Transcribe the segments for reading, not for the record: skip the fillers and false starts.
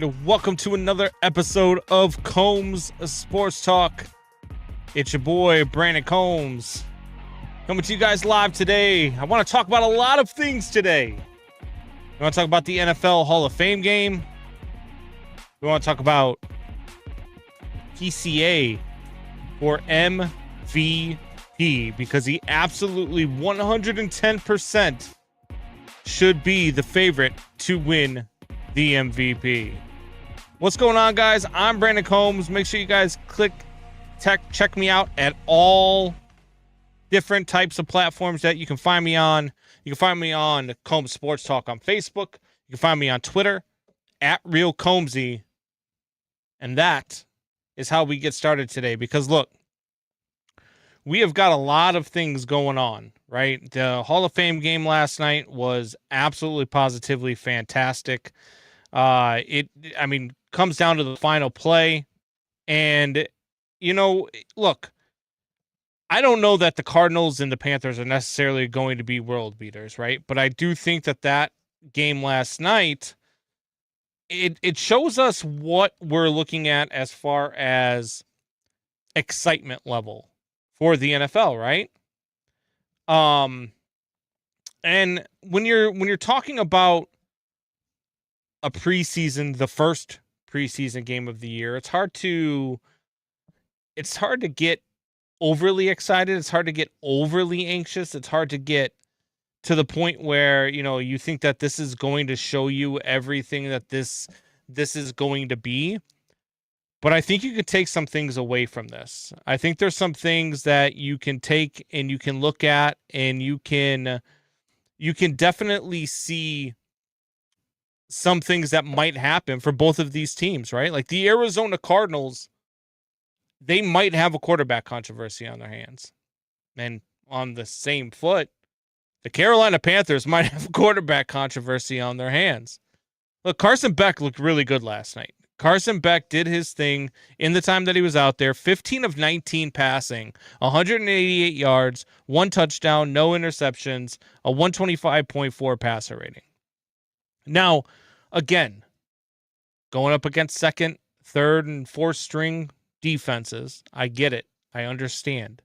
and welcome to another episode of Combs Sports Talk. It's your boy, Brandon Combs, coming to you guys live today. I want to talk about a lot of things today. We want to talk about the NFL Hall of Fame game. We want to talk about PCA for MVP because he absolutely 110% should be the favorite to win the MVP. What's going on, guys? I'm Brandon Combs. Make sure you guys check me out at all different types of platforms that you can find me on. You can find me on Combs Sports Talk on Facebook. You can find me on Twitter at RealCombsy. And that is how we get started today. Because look, we have got a lot of things going on, right? The Hall of Fame game last night was absolutely positively fantastic. Comes down to the final play. And, look, I don't know that the Cardinals and the Panthers are necessarily going to be world beaters, right? But I do think that game last night, it shows us what we're looking at as far as excitement level for the NFL, right? And when you're talking about a preseason, the first preseason game of the year, it's hard to get overly excited. It's hard to get overly anxious. It's hard to get to the point where, you think that this is going to show you everything that this is going to be. But I think you could take some things away from this. I think there's some things that you can take and you can look at, and you can definitely see some things that might happen for both of these teams, right? Like the Arizona Cardinals, they might have a quarterback controversy on their hands. And on the same foot, the Carolina Panthers might have a quarterback controversy on their hands. Look, Carson Beck looked really good last night. Carson Beck did his thing in the time that he was out there. 15 of 19 passing, 188 yards, 1 touchdown, no interceptions, a 125.4 passer rating. Now, again, going up against second, third, and fourth string defenses, I get it. I understand.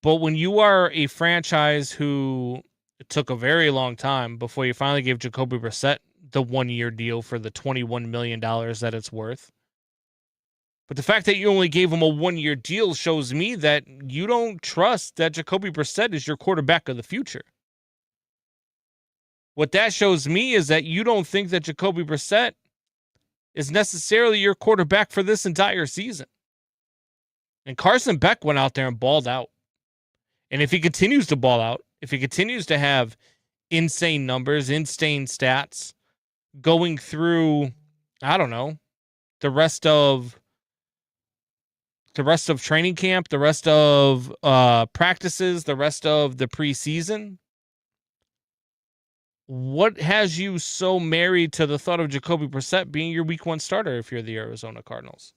But when you are a franchise who took a very long time before you finally gave Jacoby Brissett the 1-year deal for the $21 million that it's worth. But the fact that you only gave him a 1-year deal shows me that you don't trust that Jacoby Brissett is your quarterback of the future. What that shows me is that you don't think that Jacoby Brissett is necessarily your quarterback for this entire season. And Carson Beck went out there and balled out. And if he continues to ball out, if he continues to have insane numbers, insane stats, going through, I don't know, the rest of training camp, the rest of practices, the rest of the preseason, what has you so married to the thought of Jacoby Brissett being your week 1 starter if you're the Arizona Cardinals?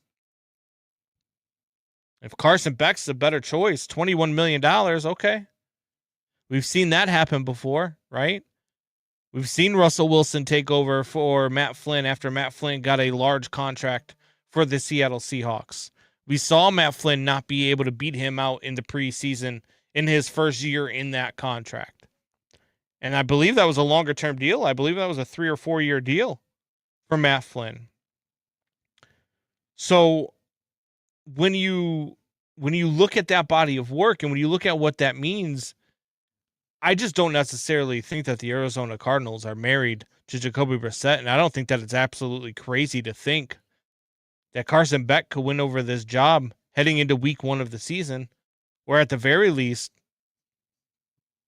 If Carson Beck's a better choice, $21 million, okay. We've seen that happen before, right? We've seen Russell Wilson take over for Matt Flynn after Matt Flynn got a large contract for the Seattle Seahawks. We saw Matt Flynn not be able to beat him out in the preseason in his first year in that contract. And I believe that was a longer-term deal. I believe that was a 3 or 4 year deal for Matt Flynn. So when you look at that body of work and when you look at what that means, I just don't necessarily think that the Arizona Cardinals are married to Jacoby Brissett, and I don't think that it's absolutely crazy to think that Carson Beck could win over this job heading into week 1 of the season, or at the very least,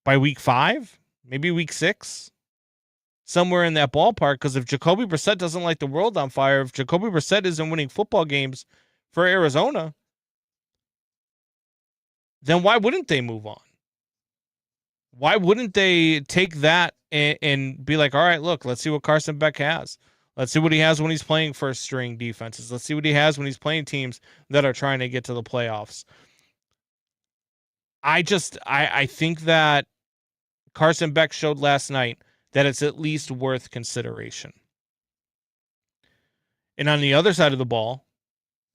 by week 5, maybe week 6, somewhere in that ballpark. Because if Jacoby Brissett doesn't light the world on fire, if Jacoby Brissett isn't winning football games for Arizona, then why wouldn't they move on? Why wouldn't they take that and be like, all right, look, let's see what Carson Beck has. Let's see what he has when he's playing first string defenses. Let's see what he has when he's playing teams that are trying to get to the playoffs. I think that Carson Beck showed last night that it's at least worth consideration. And on the other side of the ball,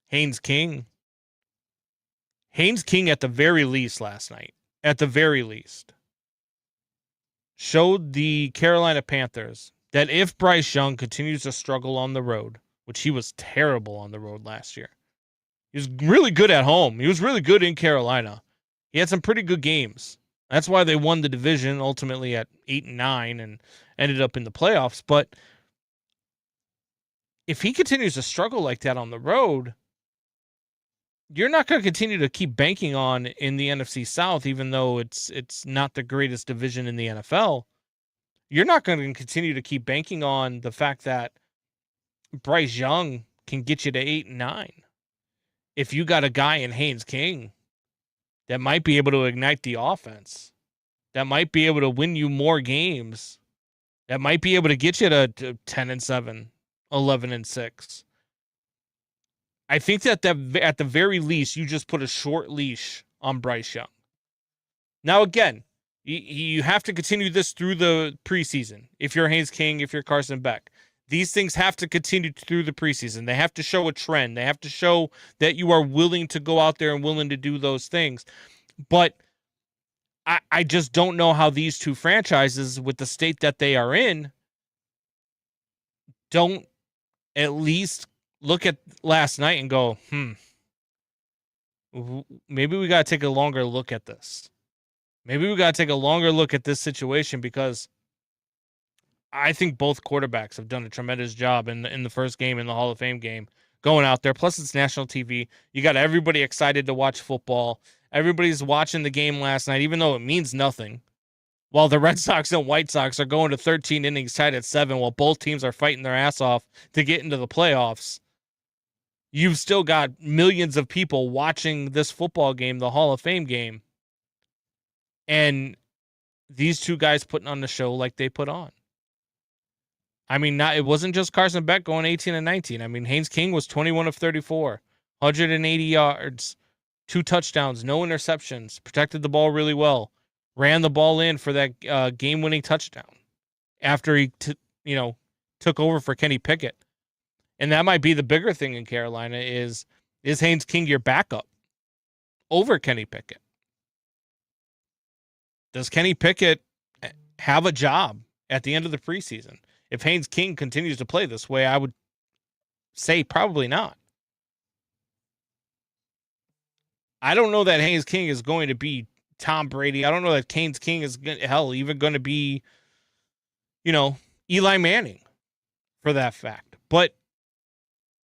Haynes King at the very least last night, at the very least, showed the Carolina Panthers that if Bryce Young continues to struggle on the road, which he was terrible on the road last year, he was really good at home. He was really good in Carolina. He had some pretty good games. That's why they won the division ultimately at 8-9 and ended up in the playoffs. But if he continues to struggle like that on the road, you're not going to continue to keep banking on in the NFC South, even though it's not the greatest division in the NFL. You're not going to continue to keep banking on the fact that Bryce Young can get you to 8-9. If you got a guy in Haynes King that might be able to ignite the offense, that might be able to win you more games, that might be able to get you to 10-7, 11-6. I think that at the very least, you just put a short leash on Bryce Young. Now, again, you have to continue this through the preseason. If you're Haynes King, if you're Carson Beck, these things have to continue through the preseason. They have to show a trend. They have to show that you are willing to go out there and willing to do those things. But I just don't know how these two franchises, with the state that they are in, don't at least look at last night and go, maybe we got to take a longer look at this. Maybe we got to take a longer look at this situation, because I think both quarterbacks have done a tremendous job in the first game, in the Hall of Fame game, going out there. Plus, it's national TV. You got everybody excited to watch football. Everybody's watching the game last night, even though it means nothing. While the Red Sox and White Sox are going to 13 innings tied at 7, while both teams are fighting their ass off to get into the playoffs, you've still got millions of people watching this football game, the Hall of Fame game, and these two guys putting on the show like they put on. I mean, it wasn't just Carson Beck going 18-19. I mean, Haynes King was 21 of 34, 180 yards, 2 touchdowns, no interceptions, protected the ball really well, ran the ball in for that game-winning touchdown after he took over for Kenny Pickett. And that might be the bigger thing in Carolina is Haynes King your backup over Kenny Pickett? Does Kenny Pickett have a job at the end of the preseason? If Haynes King continues to play this way, I would say probably not. I don't know that Haynes King is going to be Tom Brady. I don't know that Haynes King is, even going to be, Eli Manning for that fact. But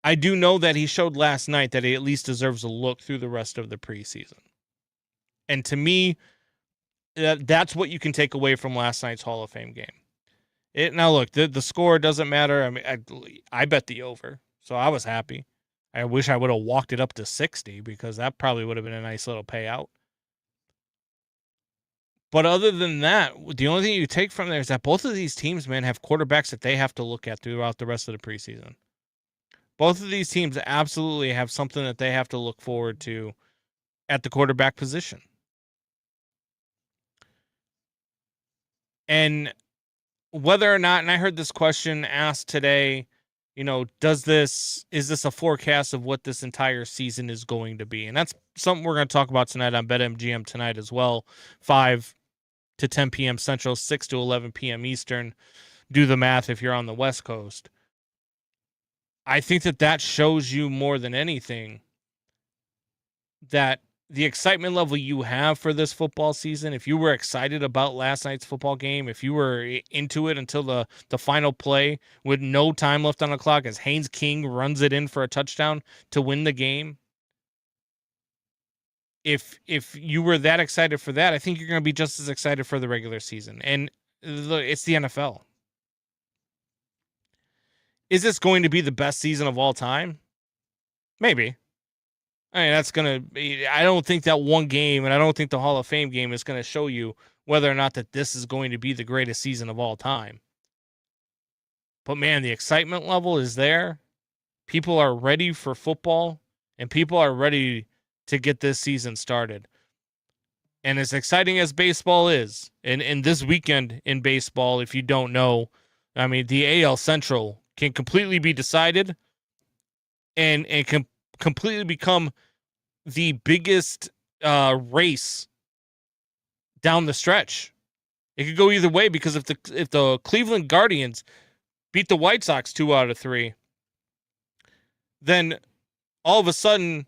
I do know that he showed last night that he at least deserves a look through the rest of the preseason. And to me, that's what you can take away from last night's Hall of Fame game. Now, look, the score doesn't matter. I mean, I bet the over, so I was happy. I wish I would have walked it up to 60, because that probably would have been a nice little payout. But other than that, the only thing you take from there is that both of these teams, man, have quarterbacks that they have to look at throughout the rest of the preseason. Both of these teams absolutely have something that they have to look forward to at the quarterback position. And whether or not, and I heard this question asked today, is this a forecast of what this entire season is going to be? And that's something we're going to talk about tonight on BetMGM tonight as well. 5 to 10 p.m. Central, 6 to 11 p.m. Eastern. Do the math if you're on the West Coast. I think that shows you more than anything that the excitement level you have for this football season, if you were excited about last night's football game, if you were into it until the final play with no time left on the clock as Haynes King runs it in for a touchdown to win the game, if you were that excited for that, I think you're going to be just as excited for the regular season. And it's the NFL. Is this going to be the best season of all time? Maybe. I mean, that's going to be, I don't think that one game, and I don't think the Hall of Fame game is going to show you whether or not that this is going to be the greatest season of all time. But man, the excitement level is there. People are ready for football, and people are ready to get this season started. And as exciting as baseball is, and this weekend in baseball, if you don't know, I mean, the AL Central can completely be decided and can completely become the biggest race down the stretch. It could go either way, because if the Cleveland Guardians beat the White Sox 2 out of 3, then all of a sudden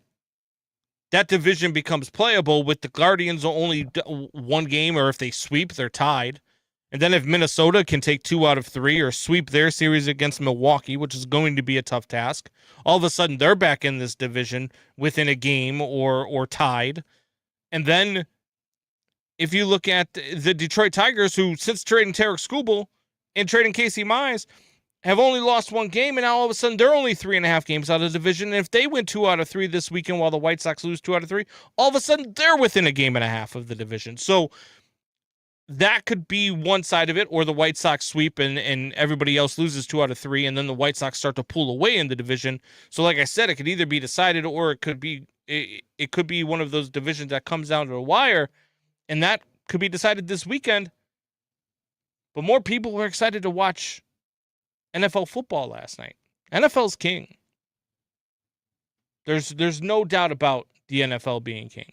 that division becomes playable with the Guardians only one game, or if they sweep, they're tied. And then if Minnesota can take 2 out of 3 or sweep their series against Milwaukee, which is going to be a tough task, all of a sudden they're back in this division within a game or tied. And then if you look at the Detroit Tigers, who since trading Tarek Skubal and trading Casey Mize have only lost 1 game, and now all of a sudden they're only 3.5 games out of the division. And if they win 2 out of 3 this weekend while the White Sox lose 2 out of 3, all of a sudden they're within a game and a half of the division. So that could be one side of it, or the White Sox sweep and everybody else loses 2 out of 3, and then the White Sox start to pull away in the division. So like I said, it could either be decided, or it could be one of those divisions that comes down to the wire, and that could be decided this weekend. But more people were excited to watch NFL football last night. NFL's king. There's no doubt about the NFL being king.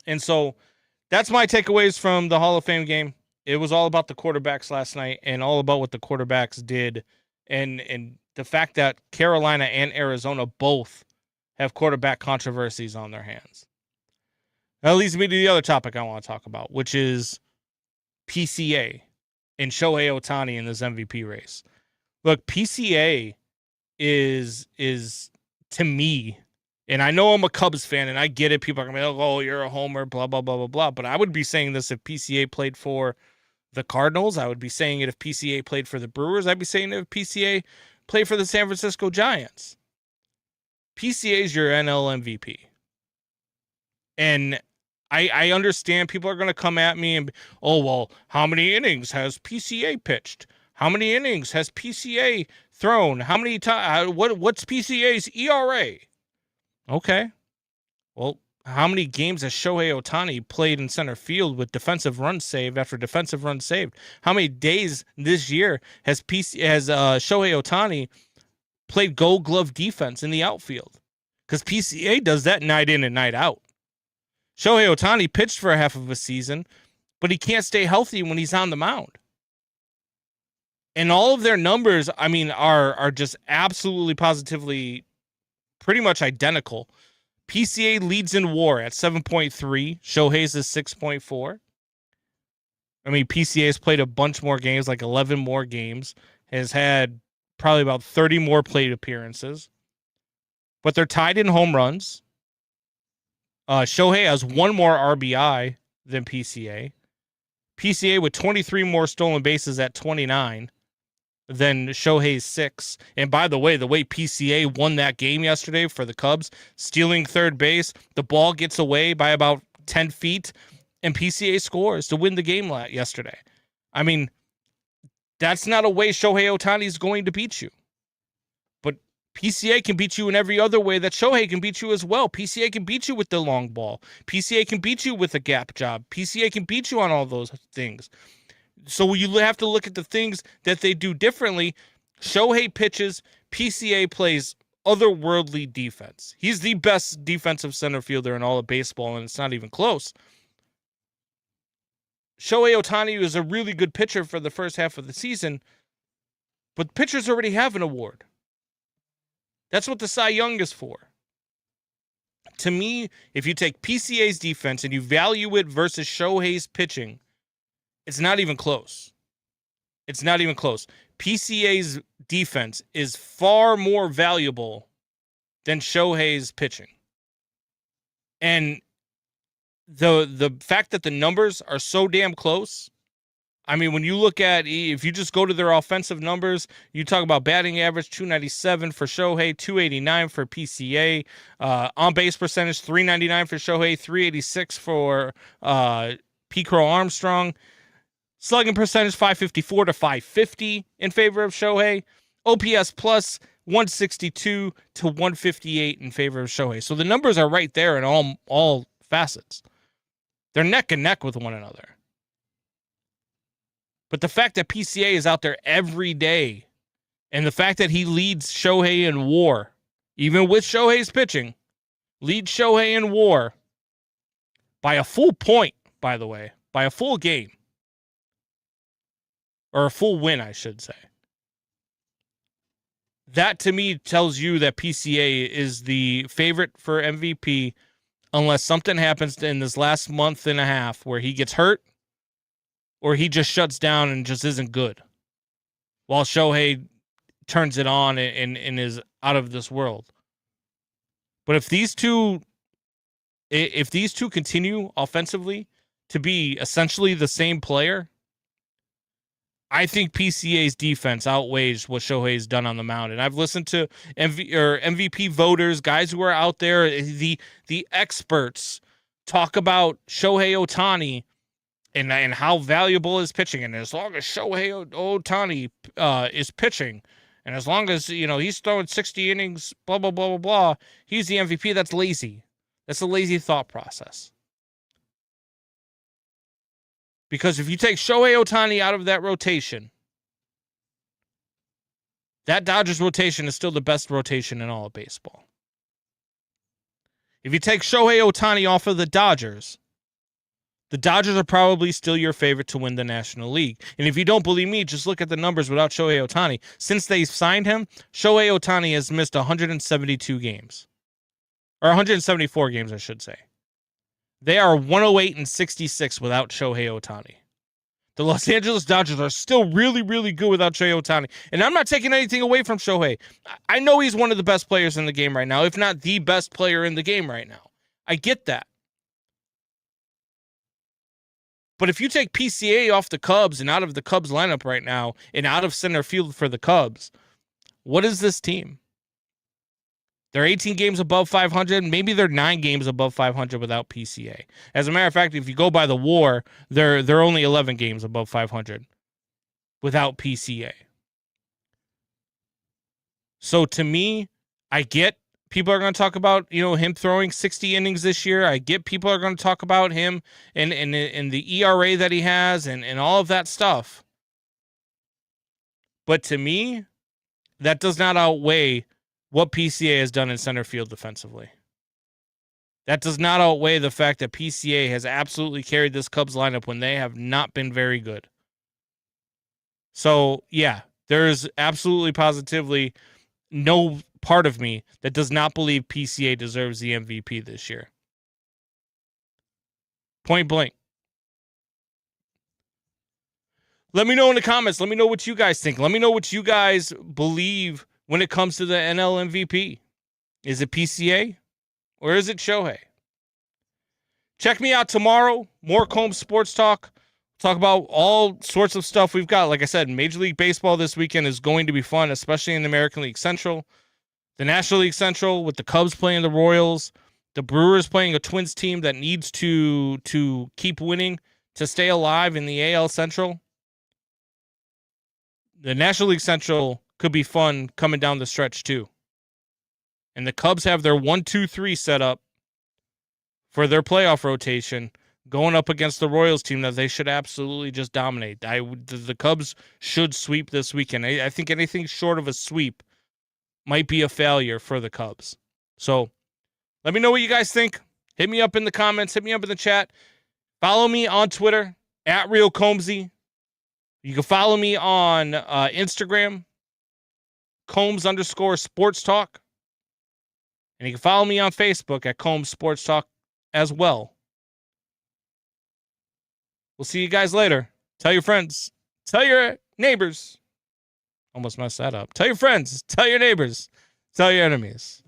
And so that's my takeaways from the Hall of Fame game. It was all about the quarterbacks last night, and all about what the quarterbacks did, and the fact that Carolina and Arizona both have quarterback controversies on their hands. That leads me to the other topic I want to talk about, which is PCA and Shohei Ohtani in this MVP race. Look, PCA is to me, and I know I'm a Cubs fan, and I get it. People are going to be like, oh, you're a homer, blah, blah, blah, blah, blah. But I would be saying this if PCA played for the Cardinals. I would be saying it if PCA played for the Brewers. I'd be saying it if PCA played for the San Francisco Giants. PCA is your NL MVP. And I understand people are going to come at me and, oh, well, how many innings has PCA pitched? How many innings has PCA thrown? How many times? What's PCA's ERA? Okay. Well, how many games has Shohei Ohtani played in center field with defensive runs saved after defensive runs saved? How many days this year has Shohei Ohtani played Gold Glove defense in the outfield? Because PCA does that night in and night out. Shohei Ohtani pitched for half of a season, but he can't stay healthy when he's on the mound. And all of their numbers, I mean, are just absolutely positively pretty much identical. PCA leads in WAR at 7.3. Shohei's is 6.4. I mean, PCA has played a bunch more games, like 11 more games, has had probably about 30 more plate appearances. But they're tied in home runs. Shohei has 1 more RBI than PCA. PCA with 23 more stolen bases at 29 than Shohei's 6. And by the way PCA won that game yesterday for the Cubs, stealing third base, the ball gets away by about 10 feet, and PCA scores to win the game yesterday. I mean, that's not a way Shohei Ohtani is going to beat you. But PCA can beat you in every other way that Shohei can beat you as well. PCA can beat you with the long ball. PCA can beat you with a gap job. PCA can beat you on all those things. So you have to look at the things that they do differently. Shohei pitches, PCA plays otherworldly defense. He's the best defensive center fielder in all of baseball, and it's not even close. Shohei Ohtani was a really good pitcher for the first half of the season, but pitchers already have an award. That's what the Cy Young is for. To me, if you take PCA's defense and you value it versus Shohei's pitching, it's not even close. It's not even close. PCA's defense is far more valuable than Shohei's pitching. And the fact that the numbers are so damn close, I mean, when you look at, if you just go to their offensive numbers, you talk about batting average, 297 for Shohei, 289 for PCA, on-base percentage, 399 for Shohei, 386 for P. Crow Armstrong, slugging percentage, 554 to 550 in favor of Shohei, OPS plus 162 to 158 in favor of Shohei. So the numbers are right there in all facets. They're neck and neck with one another. But the fact that PCA is out there every day, and the fact that he leads Shohei in WAR, even with Shohei's pitching, leads Shohei in WAR by a full point, by the way, by a full game. Or a full win, I should say. That, to me, tells you that PCA is the favorite for MVP unless something happens in this last month and a half where he gets hurt or he just shuts down and just isn't good while Shohei turns it on and is out of this world. But if these two continue offensively to be essentially the same player, I think PCA's defense outweighs what Shohei's done on the mound. And I've listened to MVP voters, guys who are out there, the experts talk about Shohei Ohtani and how valuable his pitching. And as long as Shohei Ohtani is pitching, and as long as he's throwing 60 innings, blah blah blah blah blah, he's the MVP. That's lazy. That's a lazy thought process. Because if you take Shohei Ohtani out of that rotation, that Dodgers rotation is still the best rotation in all of baseball. If you take Shohei Ohtani off of the Dodgers are probably still your favorite to win the National League. And if you don't believe me, just look at the numbers without Shohei Ohtani. Since they signed him, Shohei Ohtani has missed 172 games. Or 174 games, I should say. They are 108-66 without Shohei Ohtani. The Los Angeles Dodgers are still really, really good without Shohei Ohtani. And I'm not taking anything away from Shohei. I know he's one of the best players in the game right now, if not the best player in the game right now. I get that. But if you take PCA off the Cubs and out of the Cubs lineup right now and out of center field for the Cubs, what is this team? They're 18 games above 500. Maybe they're 9 games above 500 without PCA. As a matter of fact, if you go by the WAR, they're only 11 games above 500 without PCA. So to me, I get people are going to talk about him throwing 60 innings this year. I get people are going to talk about him and the ERA that he has and all of that stuff. But to me, that does not outweigh what PCA has done in center field defensively. That does not outweigh the fact that PCA has absolutely carried this Cubs lineup when they have not been very good. So, yeah, there's absolutely positively no part of me that does not believe PCA deserves the MVP this year. Point blank. Let me know in the comments. Let me know what you guys think. Let me know what you guys believe when it comes to the NL MVP. Is it PCA or is it Shohei? Check me out tomorrow. More Combs Sports Talk. Talk about all sorts of stuff we've got. Like I said, Major League Baseball this weekend is going to be fun, especially in the American League Central. The National League Central with the Cubs playing the Royals. The Brewers playing a Twins team that needs to keep winning to stay alive in the AL Central. The National League Central could be fun coming down the stretch too. And the Cubs have their 1-2-3 set up for their playoff rotation going up against the Royals team that they should absolutely just dominate. The Cubs should sweep this weekend. I think anything short of a sweep might be a failure for the Cubs. So let me know what you guys think. Hit me up in the comments. Hit me up in the chat. Follow me on Twitter @RealCombsy. You can follow me on Instagram, Combs_Sports Talk. And you can follow me on Facebook at Combs Sports Talk as well. We'll see you guys later. Tell your friends. Tell your neighbors. Almost messed that up. Tell your friends. Tell your neighbors. Tell your enemies.